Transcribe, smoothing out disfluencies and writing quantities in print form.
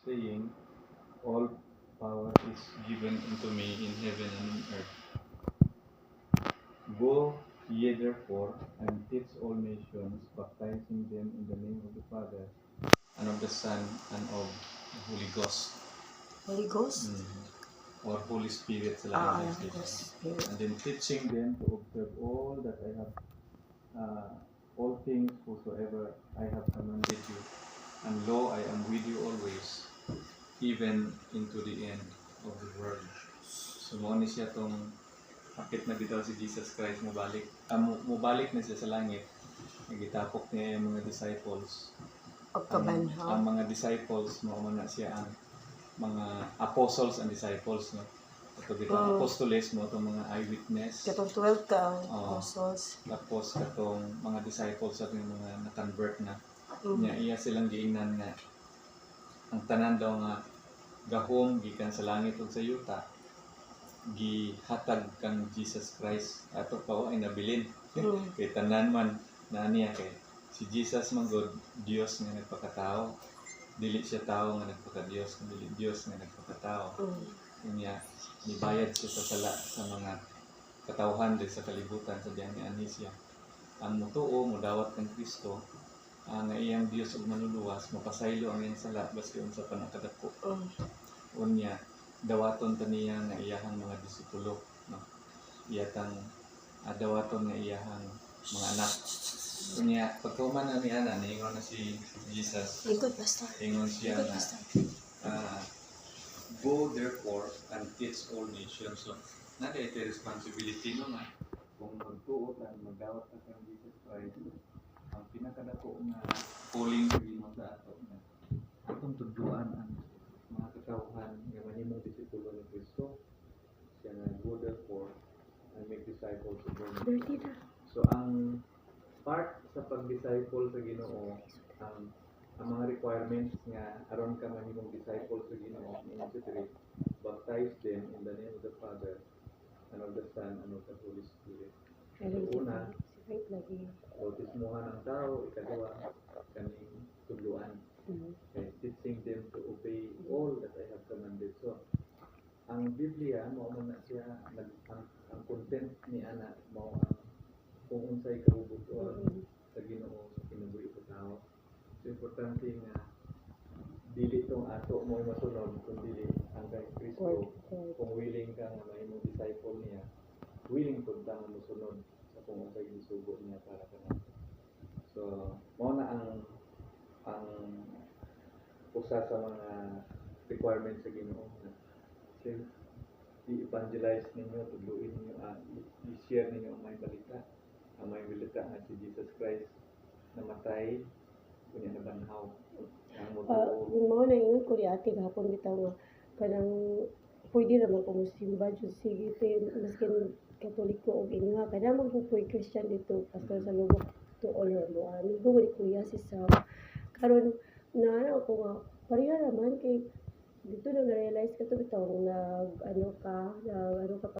saying, all power is given unto me in heaven and in earth. Go ye therefore and teach all nations, baptizing them in the name of the Father, and of the Son, and of the Holy Ghost. Holy Ghost? Or Holy Spirit sa Holy translation. And then teaching them to observe all that I have, all things whatsoever I have commanded you. And lo, I am with you always, even into the end of the world. So, mo ni siya tong kapit na bitaw si Jesus Christ mubalik. Mubalik na siya sa langit. Nagitapok niya yung mga disciples. Ang mga disciples, maumana siya ang mga apostles and disciples, no? Ito bitang apostoles mo, itong mga eyewitness. Katong 12 ka apostles. Tapos katong mga disciples at yung mga na-convert na. Iya silang giingnan nga. Ang tanan daw nga gahom gikan sa langit ug sa yuta gihatag kang Jesus Christ ato pa ay nabilin. Kay tanan man na niya kay si Jesus man God Dios nga nagpakatao. Dili siya tao nga nagpaka-Dios, kundi Dios nga nagpakatao. Niya nibayad siya sa sala sa mga katawhan din sa kalibutan sa diyan ni Anisya. Ang mutuo mo dawat kang Kristo nga iyang Dios ug manluluwas mapasaylo ang iyang sala baski unsa pa nakadako. Unya dawaton ta niya nga iyahang mga disipulo, no? Iyatang dawaton nga iyahang mga anak. Unya pagkauman na niya na niingon na si Jesus. Lingkod pastor. Ingon siya na go therefore and teach all nations. So, na ito responsibility no nga kung magtuo ka magdawat ka kang Jesus Christ. Ang pinakadako na calling sa Ginoo sa ato na atong tudluan ang mga katawhan nga mahimong disipulo ni Kristo. Siya nga go therefore and make disciples of all nations. So ang part sa pag-disciple sa Ginoo ang mga requirements nga aron ka mahimong disciple sa Ginoo ni Jesus, baptize them in the name of the Father and of the Son and of the Holy Spirit. So, una, bautismuhan ang tao, ikaduha, kaning tudluan. Okay, teaching them to obey all that I have commanded. So, ang Biblia, mao man na siya, ang content ni ana, mao ang kung unsay kahubuton sa Ginoo sa kinabuhi sa tao. So, importante nga dili tong ato mo masunod kundi ang kay Kristo. Kung willing ka nga mahimong disciple niya, willing pud ta nga mosunod sa kung unsay gisugo niya para kanang. So, mao na ang usa sa mga requirements sa Ginoo na i-evangelize ninyo, tudluin ninyo, i-share ninyo ang may balita. Ang may balita nga si Jesus Christ namatay, kunya nabanhaw. Yung mga naingon ko ni ate gahapon bitaw nga kanang pwede naman kung musimba jud sige te maskin Katoliko og inga kada man ko Christian dito pastor sa lubok to all her mo amigo ni kuya si Sam karon na ako nga pareha naman kay dito na realize ka to bitaw nag ano ka